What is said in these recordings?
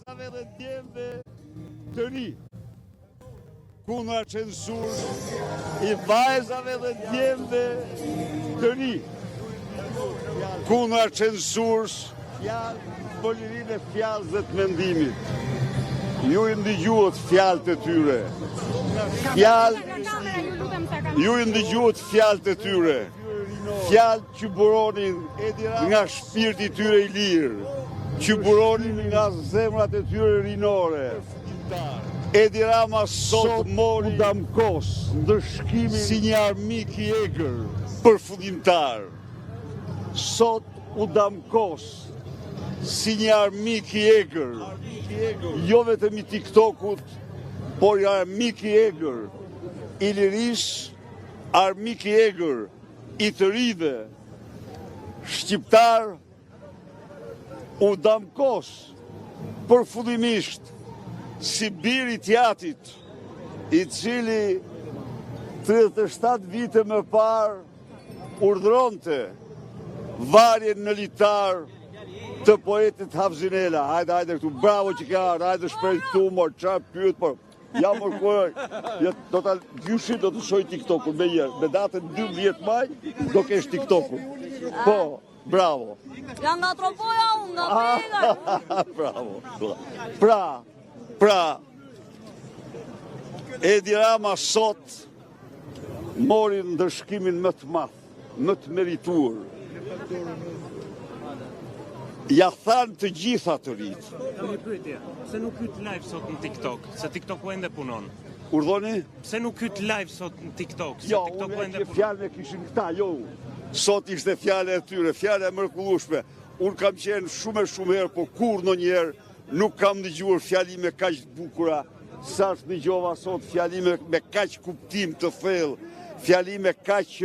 vajzave dhe djemve të ri, kundër censurës, i vajzave dhe djemve të ri, kundër censurës, polirin e fjalës dhe të mendimit. Ju i ndigjuhet fjalët e tyre. Ju i ndigjuhet fjalët e tyre. Fjalë që buronin nga shpirti tyre i lirë, që buronin nga zemrat e tyre rinore. Edi Rama sot mori Damkos ndëshkimin si një armik i egër përfundimtar. Sot u Damkos si një armik i egër, jo vetëm i TikTokut, por i armik i egër, i liris, armik i egër, i të rive, shqiptar, u Damkos, përfundimisht, si bir i tjatit, i cili 37 vite më parë urdhronte varjen në litar të poetit Havzinela. Hajde këtu, bravo që ka ardhur, hajde shpejt këtu, mor, çfarë pyet, por ja mor kuaj. Do ta gjyshi do të shoj TikTokun me herë. Me datën 12 maj do kesh TikTokun. Po, bravo. Ja nga tropoja unë, nga pega. Bravo. Pra, Edi Rama sot mori ndëshkimin më të madh, më të merituar. Ja thanë të gjitha të rritë. Një pyetje, pse nuk hyt live sot në TikTok? Se TikToku ende punon. Urdhoni? Pse nuk hyt live sot në TikTok? Se Jo, TikToku unë ende e punon. fjalën e kishin këta, jo. Sot ishte fjala e tyre, fjala e mrekullueshme. Unë kam qenë shumë herë, por kur ndonjëherë nuk kam dëgjuar fjalime kaq të bukura sa dëgjova sot, fjalime me kaq kuptim të thellë, fjalime kaq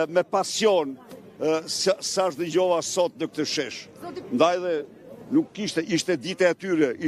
me pasion. Sa është dëgjova sot në këtë shesh. Ndaj dhe nuk ishte dita e tyre.